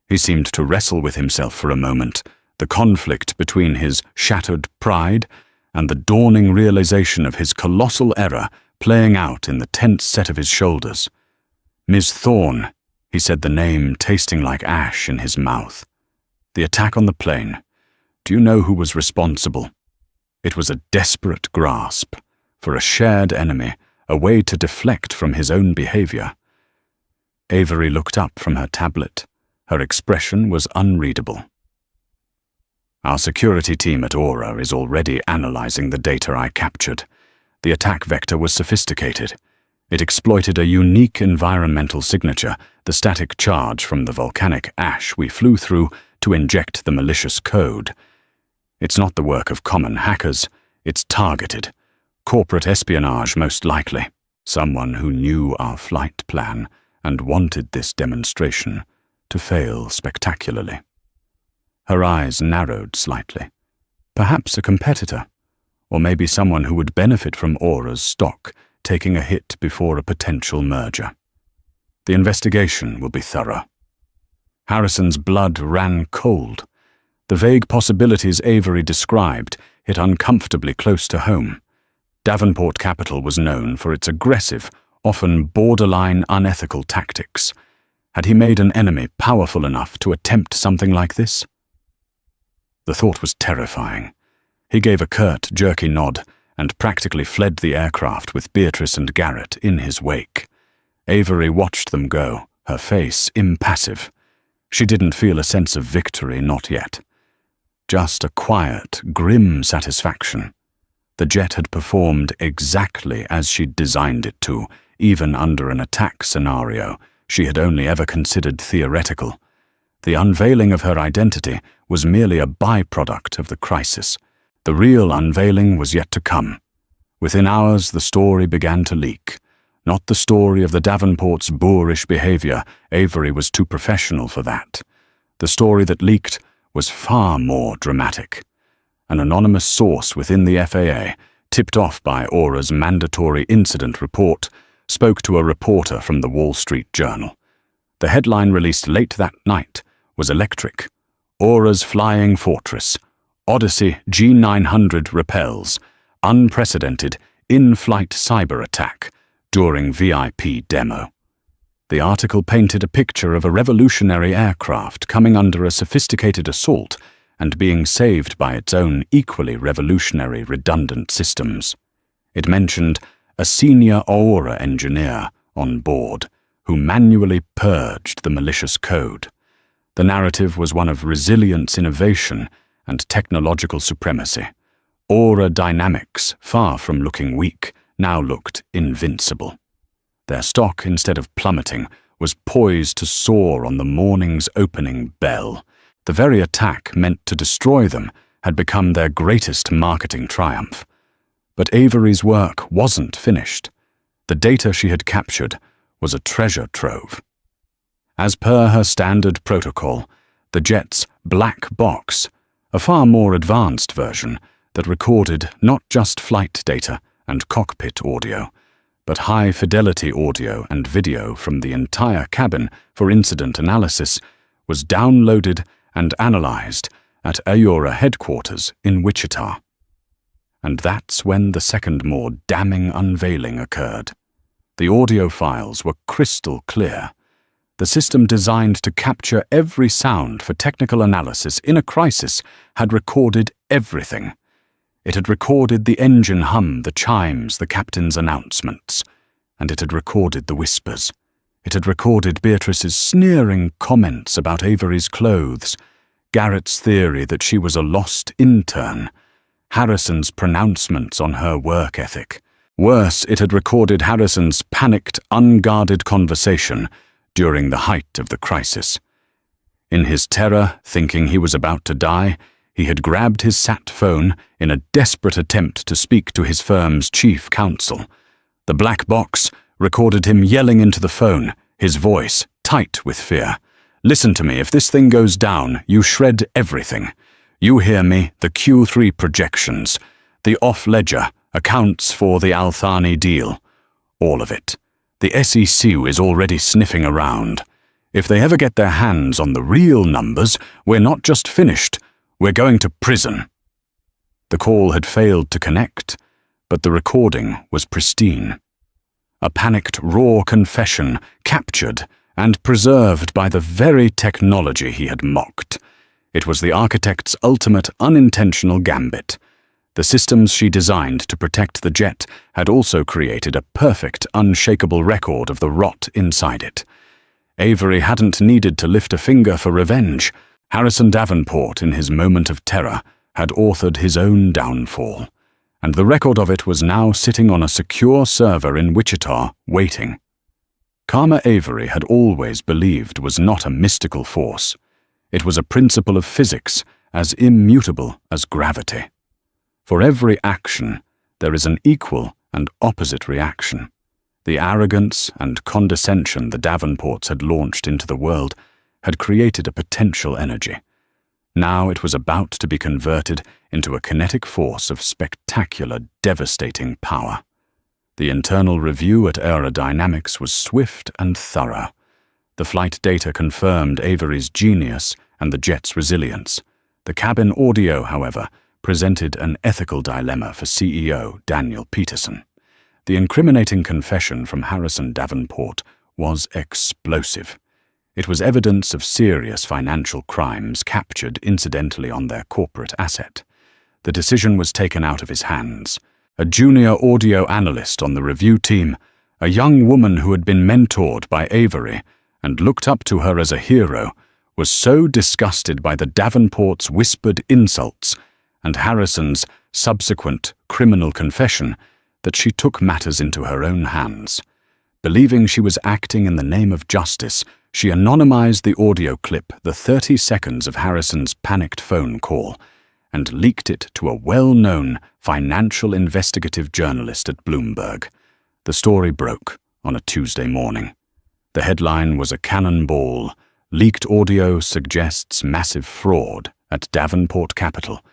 He seemed to wrestle with himself for a moment, the conflict between his shattered pride and the dawning realization of his colossal error playing out in the tense set of his shoulders. "Ms. Thorne," he said, the name tasting like ash in his mouth. "The attack on the plane. Do you know who was responsible?" It was a desperate grasp for a shared enemy, a way to deflect from his own behavior. Avery looked up from her tablet. Her expression was unreadable. "Our security team at Aura is already analyzing the data I captured. The attack vector was sophisticated. It exploited a unique environmental signature, the static charge from the volcanic ash we flew through, to inject the malicious code. It's not the work of common hackers. It's targeted. Corporate espionage, most likely. Someone who knew our flight plan and wanted this demonstration to fail spectacularly." Her eyes narrowed slightly. Perhaps a competitor, or maybe someone who would benefit from Aura's stock taking a hit before a potential merger. The investigation will be thorough. Harrison's blood ran cold. The vague possibilities Avery described hit uncomfortably close to home. Davenport Capital was known for its aggressive, often borderline unethical tactics. Had he made an enemy powerful enough to attempt something like this? The thought was terrifying. He gave a curt, jerky nod and practically fled the aircraft with Beatrice and Garrett in his wake. Avery watched them go, her face impassive. She didn't feel a sense of victory, not yet. Just a quiet, grim satisfaction. The jet had performed exactly as she'd designed it to, even under an attack scenario she had only ever considered theoretical. The unveiling of her identity was merely a byproduct of the crisis. The real unveiling was yet to come. Within hours, the story began to leak. Not the story of the Davenports' boorish behavior. Avery was too professional for that. The story that leaked was far more dramatic. An anonymous source within the FAA, tipped off by Aura's mandatory incident report, spoke to a reporter from the Wall Street Journal. The headline released late that night was electric. Aura's flying fortress. Odyssey G900 repels. Unprecedented in-flight cyber attack during VIP demo. The article painted a picture of a revolutionary aircraft coming under a sophisticated assault and being saved by its own equally revolutionary redundant systems. It mentioned a senior Aura engineer on board who manually purged the malicious code. The narrative was one of resilience, innovation, and technological supremacy. Aura dynamics, far from looking weak, now looked invincible. Their stock, instead of plummeting, was poised to soar on the morning's opening bell. The very attack meant to destroy them had become their greatest marketing triumph. But Avery's work wasn't finished. The data she had captured was a treasure trove. As per her standard protocol, the jet's black box, a far more advanced version that recorded not just flight data and cockpit audio, but high-fidelity audio and video from the entire cabin for incident analysis was downloaded and analyzed at Aura headquarters in Wichita. And that's when the second more damning unveiling occurred. The audio files were crystal clear. The system designed to capture every sound for technical analysis in a crisis had recorded everything. It had recorded the engine hum, the chimes, the captain's announcements. And it had recorded the whispers. It had recorded Beatrice's sneering comments about Avery's clothes, Garrett's theory that she was a lost intern, Harrison's pronouncements on her work ethic. Worse, it had recorded Harrison's panicked, unguarded conversation during the height of the crisis. In his terror, thinking he was about to die, he had grabbed his sat phone in a desperate attempt to speak to his firm's chief counsel. The black box recorded him yelling into the phone, his voice tight with fear. "Listen to me, if this thing goes down, you shred everything. You hear me, the Q3 projections, the off-ledger, accounts for the Althani deal. All of it. The SEC is already sniffing around. If they ever get their hands on the real numbers, we're not just finished, we're going to prison." The call had failed to connect, but the recording was pristine. A panicked, raw confession, captured and preserved by the very technology he had mocked. It was the architect's ultimate unintentional gambit. The systems she designed to protect the jet had also created a perfect, unshakable record of the rot inside it. Avery hadn't needed to lift a finger for revenge. Harrison Davenport, in his moment of terror, had authored his own downfall, and the record of it was now sitting on a secure server in Wichita, waiting. Karma Avery had always believed was not a mystical force. It was a principle of physics as immutable as gravity. For every action, there is an equal and opposite reaction. The arrogance and condescension the Davenports had launched into the world had created a potential energy. Now it was about to be converted into a kinetic force of spectacular, devastating power. The internal review at aerodynamics was swift and thorough. The flight data confirmed Avery's genius and the jet's resilience. The cabin audio, however, presented an ethical dilemma for CEO Daniel Peterson. The incriminating confession from Harrison Davenport was explosive. It was evidence of serious financial crimes captured incidentally on their corporate asset. The decision was taken out of his hands. A junior audio analyst on the review team, a young woman who had been mentored by Avery and looked up to her as a hero, was so disgusted by the Davenports' whispered insults and Harrison's subsequent criminal confession that she took matters into her own hands. Believing she was acting in the name of justice, she anonymized the audio clip, the 30 seconds of Harrison's panicked phone call, and leaked it to a well-known financial investigative journalist at Bloomberg. The story broke on a Tuesday morning. The headline was a cannonball. Leaked audio suggests massive fraud at Davenport Capital.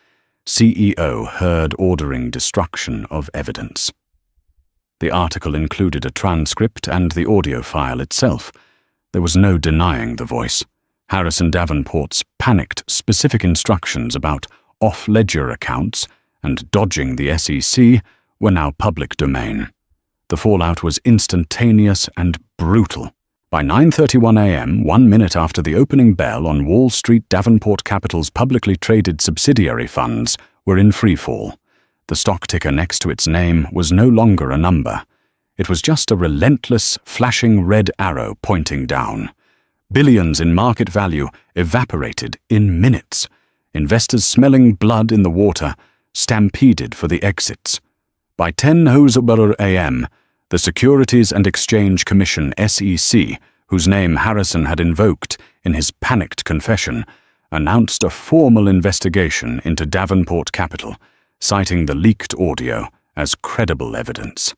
CEO heard ordering destruction of evidence. The article included a transcript and the audio file itself. There was no denying the voice. Harrison Davenport's panicked specific instructions about off-ledger accounts and dodging the SEC were now public domain. The fallout was instantaneous and brutal. By 9:31 a.m., 1 minute after the opening bell on Wall Street, Davenport Capital's publicly traded subsidiary funds were in freefall. The stock ticker next to its name was no longer a number. It was just a relentless, flashing red arrow pointing down. Billions in market value evaporated in minutes. Investors smelling blood in the water stampeded for the exits. By 10:00 a.m., the Securities and Exchange Commission (SEC), whose name Harrison had invoked in his panicked confession, announced a formal investigation into Davenport Capital, citing the leaked audio as credible evidence.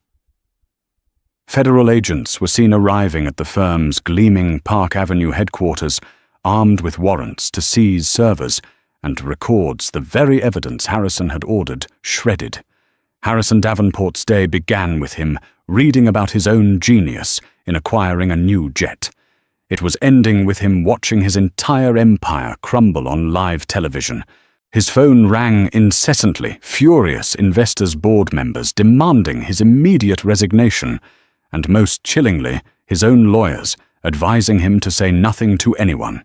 Federal agents were seen arriving at the firm's gleaming Park Avenue headquarters, armed with warrants to seize servers and records, the very evidence Harrison had ordered shredded. Harrison Davenport's day began with him reading about his own genius in acquiring a new jet. It was ending with him watching his entire empire crumble on live television. His phone rang incessantly, furious investors' board members demanding his immediate resignation, and most chillingly, his own lawyers advising him to say nothing to anyone.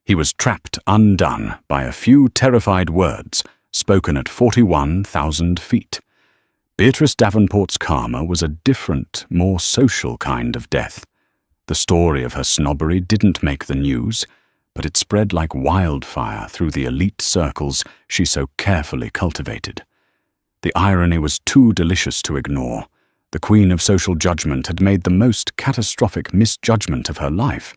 He was trapped undone by a few terrified words spoken at 41,000 feet. Beatrice Davenport's karma was a different, more social kind of death. The story of her snobbery didn't make the news, but it spread like wildfire through the elite circles she so carefully cultivated. The irony was too delicious to ignore. The queen of social judgment had made the most catastrophic misjudgment of her life.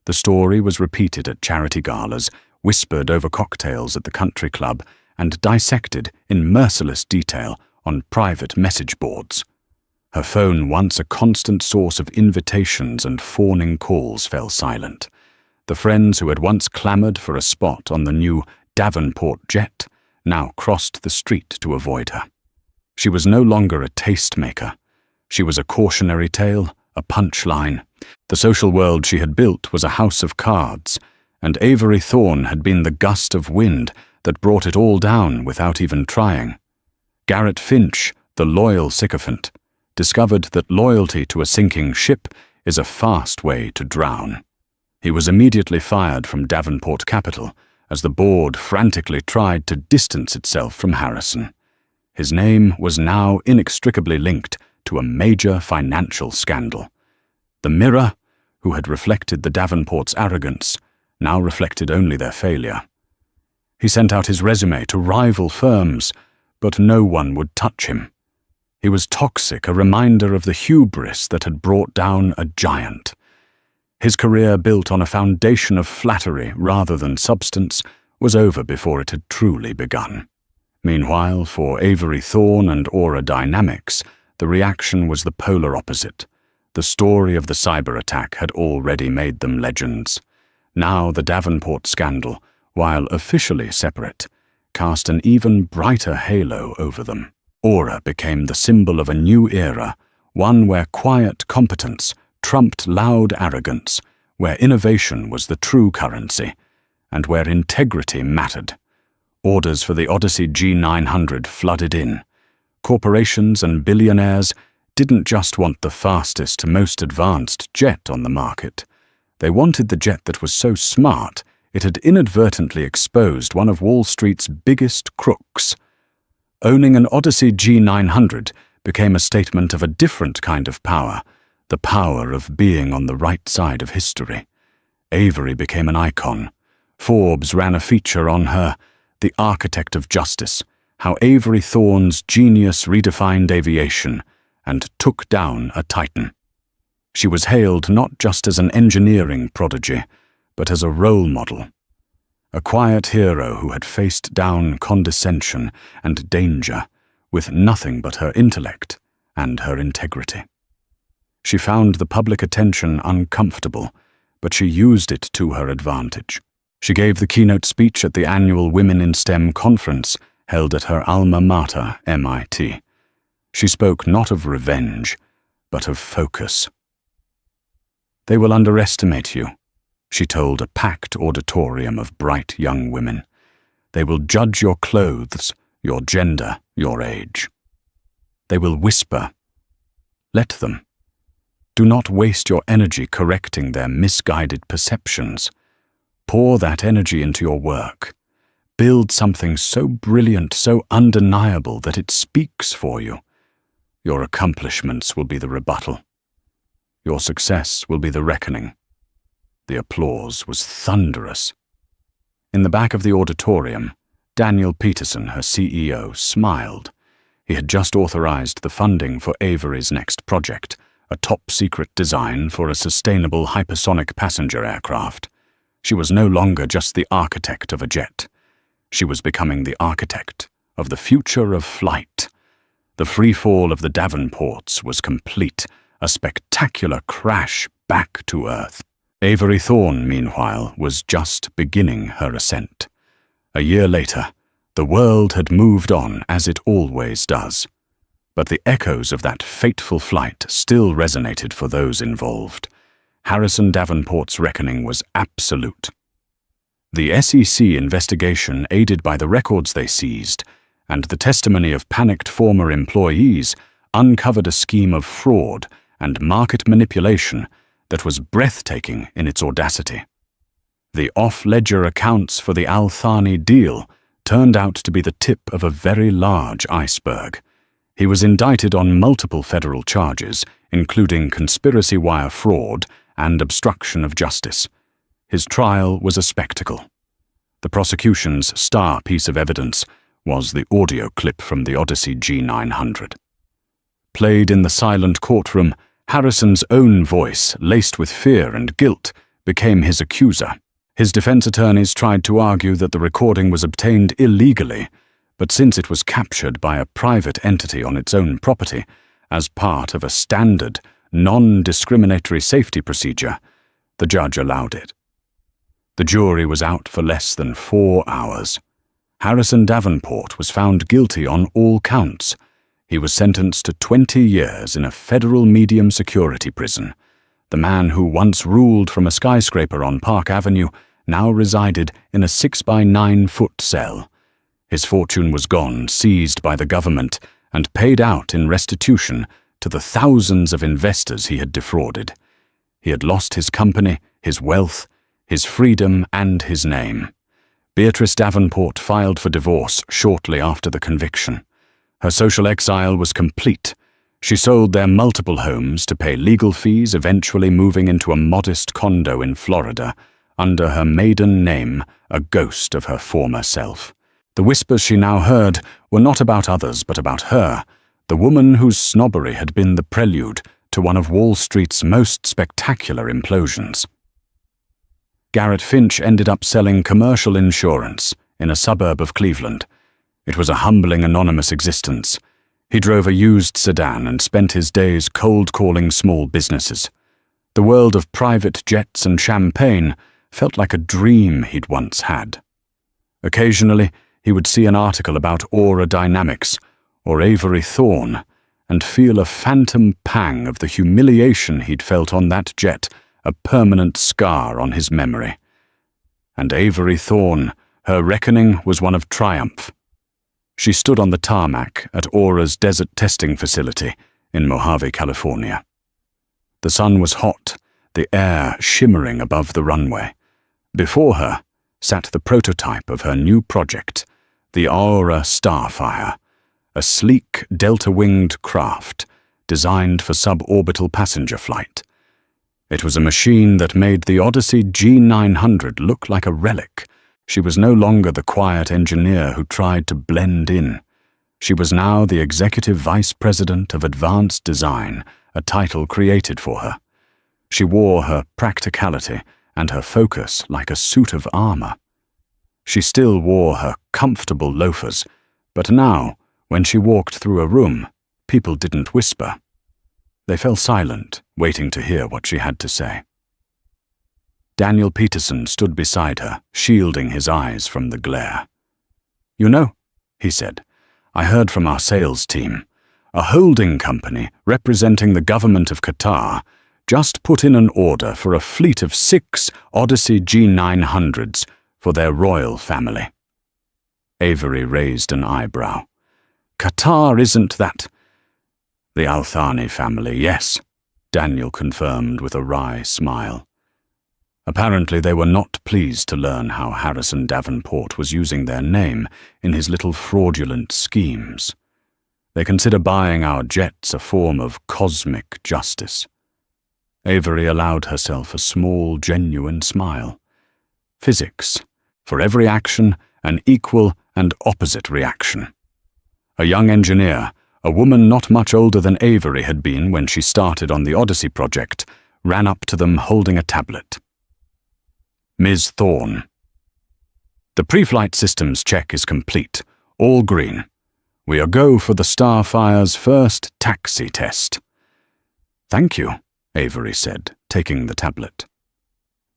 The story was repeated at charity galas, whispered over cocktails at the country club, and dissected in merciless detail on private message boards. Her phone, once a constant source of invitations and fawning calls, fell silent. The friends who had once clamored for a spot on the new Davenport jet now crossed the street to avoid her. She was no longer a tastemaker. She was a cautionary tale, a punchline. The social world she had built was a house of cards, and Avery Thorne had been the gust of wind that brought it all down without even trying. Garrett Finch, the loyal sycophant, discovered that loyalty to a sinking ship is a fast way to drown. He was immediately fired from Davenport Capital as the board frantically tried to distance itself from Harrison. His name was now inextricably linked to a major financial scandal. The Mirror, who had reflected the Davenports' arrogance, now reflected only their failure. He sent out his resume to rival firms, but no one would touch him. He was toxic, a reminder of the hubris that had brought down a giant. His career, built on a foundation of flattery rather than substance, was over before it had truly begun. Meanwhile, for Avery Thorne and Aura Dynamics, the reaction was the polar opposite. The story of the cyber attack had already made them legends. Now the Davenport scandal, while officially separate, cast an even brighter halo over them. Aura became the symbol of a new era, one where quiet competence trumped loud arrogance, where innovation was the true currency, and where integrity mattered. Orders for the Odyssey G900 flooded in. Corporations and billionaires didn't just want the fastest, most advanced jet on the market. They wanted the jet that was so smart it had inadvertently exposed one of Wall Street's biggest crooks. Owning an Odyssey G900 became a statement of a different kind of power, the power of being on the right side of history. Avery became an icon. Forbes ran a feature on her, The Architect of Justice, how Avery Thorne's genius redefined aviation and took down a titan. She was hailed not just as an engineering prodigy, but as a role model. A quiet hero who had faced down condescension and danger with nothing but her intellect and her integrity. She found the public attention uncomfortable, but she used it to her advantage. She gave the keynote speech at the annual Women in STEM conference held at her alma mater, MIT. She spoke not of revenge, but of focus. "They will underestimate you," she told a packed auditorium of bright young women. "They will judge your clothes, your gender, your age. They will whisper. Let them. Do not waste your energy correcting their misguided perceptions. Pour that energy into your work. Build something so brilliant, so undeniable that it speaks for you. Your accomplishments will be the rebuttal. Your success will be the reckoning." The applause was thunderous. In the back of the auditorium, Daniel Peterson, her CEO, smiled. He had just authorized the funding for Avery's next project, a top-secret design for a sustainable hypersonic passenger aircraft. She was no longer just the architect of a jet. She was becoming the architect of the future of flight. The free fall of the Davenports was complete, a spectacular crash back to Earth. Avery Thorne, meanwhile, was just beginning her ascent. A year later, the world had moved on as it always does. but the echoes of that fateful flight still resonated for those involved. Harrison Davenport's reckoning was absolute. The SEC investigation, aided by the records they seized, and the testimony of panicked former employees, uncovered a scheme of fraud and market manipulation that was breathtaking in its audacity. The off-ledger accounts for the Al-Thani deal turned out to be the tip of a very large iceberg. He was indicted on multiple federal charges, including conspiracy wire fraud and obstruction of justice. His trial was a spectacle. The prosecution's star piece of evidence was the audio clip from the Odyssey G900. Played in the silent courtroom, Harrison's own voice, laced with fear and guilt, became his accuser. His defense attorneys tried to argue that the recording was obtained illegally, but since it was captured by a private entity on its own property, as part of a standard, non-discriminatory safety procedure, the judge allowed it. The jury was out for less than 4 hours. Harrison Davenport was found guilty on all counts. He was sentenced to 20 years in a federal medium security prison. The man who once ruled from a skyscraper on Park Avenue now resided in a 6-by-9-foot cell. His fortune was gone, seized by the government, and paid out in restitution to the thousands of investors he had defrauded. He had lost his company, his wealth, his freedom, and his name. Beatrice Davenport filed for divorce shortly after the conviction. Her social exile was complete. She sold their multiple homes to pay legal fees, eventually moving into a modest condo in Florida, under her maiden name, a ghost of her former self. The whispers she now heard were not about others but about her, the woman whose snobbery had been the prelude to one of Wall Street's most spectacular implosions. Garrett Finch ended up selling commercial insurance in a suburb of Cleveland. It was a humbling, anonymous existence. He drove a used sedan and spent his days cold-calling small businesses. The world of private jets and champagne felt like a dream he'd once had. Occasionally, he would see an article about aura dynamics or Avery Thorne and feel a phantom pang of the humiliation he'd felt on that jet, a permanent scar on his memory. And Avery Thorne, her reckoning was one of triumph. She stood on the tarmac at Aura's desert testing facility in Mojave, California. The sun was hot, the air shimmering above the runway. Before her sat the prototype of her new project, the Aura Starfire, a sleek delta-winged craft designed for suborbital passenger flight. It was a machine that made the Odyssey G900 look like a relic. She was no longer the quiet engineer who tried to blend in. She was now the Executive Vice President of Advanced Design, a title created for her. She wore her practicality and her focus like a suit of armor. She still wore her comfortable loafers, but now, when she walked through a room, people didn't whisper. They fell silent, waiting to hear what she had to say. Daniel Peterson stood beside her, shielding his eyes from the glare. "You know," he said, "I heard from our sales team. A holding company representing the government of Qatar just put in an order for a fleet of 6 Odyssey G900s for their royal family." Avery raised an eyebrow. "Qatar isn't that—" "The Al-Thani family, yes," Daniel confirmed with a wry smile. Apparently they were not pleased to learn how Harrison Davenport was using their name in his little fraudulent schemes. They consider buying our jets a form of cosmic justice. Avery allowed herself a small, genuine smile. Physics. For every action, an equal and opposite reaction. A young engineer, a woman not much older than Avery had been when she started on the Odyssey project, ran up to them holding a tablet. "Ms. Thorne. The pre-flight systems check is complete, all green. We are go for the Starfire's first taxi test." "Thank you," Avery said, taking the tablet.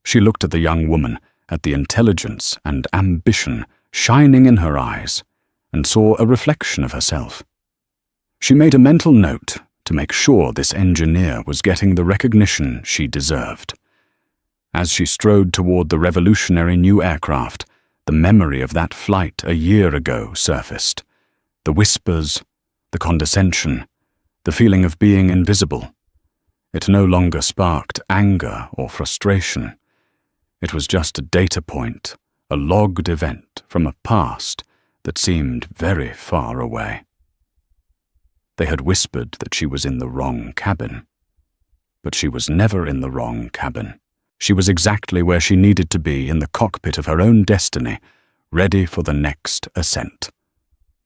She looked at the young woman, at the intelligence and ambition shining in her eyes, and saw a reflection of herself. She made a mental note to make sure this engineer was getting the recognition she deserved. As she strode toward the revolutionary new aircraft, the memory of that flight a year ago surfaced. The whispers, the condescension, the feeling of being invisible. It no longer sparked anger or frustration. It was just a data point, a logged event from a past that seemed very far away. They had whispered that she was in the wrong cabin. But she was never in the wrong cabin. She was exactly where she needed to be in the cockpit of her own destiny, ready for the next ascent.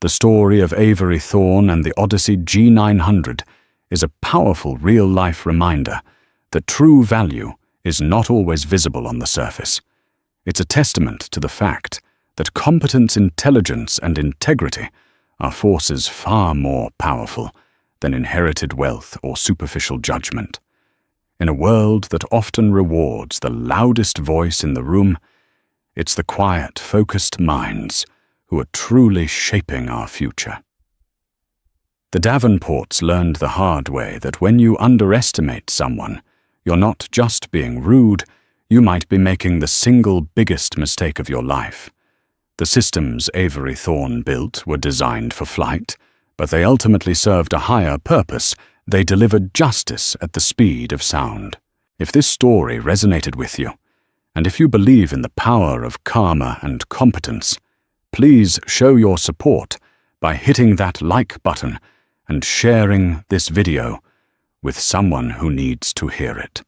The story of Avery Thorne and the Odyssey G900 is a powerful real-life reminder that true value is not always visible on the surface. It's a testament to the fact that competence, intelligence, and integrity are forces far more powerful than inherited wealth or superficial judgment. In a world that often rewards the loudest voice in the room, it's the quiet, focused minds who are truly shaping our future. The Davenports learned the hard way that when you underestimate someone, you're not just being rude, you might be making the single biggest mistake of your life. The systems Avery Thorne built were designed for flight, but they ultimately served a higher purpose. They delivered justice at the speed of sound. If this story resonated with you, and if you believe in the power of karma and competence, please show your support by hitting that like button and sharing this video with someone who needs to hear it.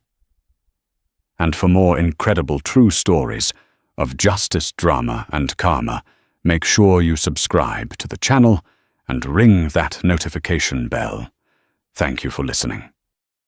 And for more incredible true stories of justice, drama, and karma, make sure you subscribe to the channel and ring that notification bell. Thank you for listening.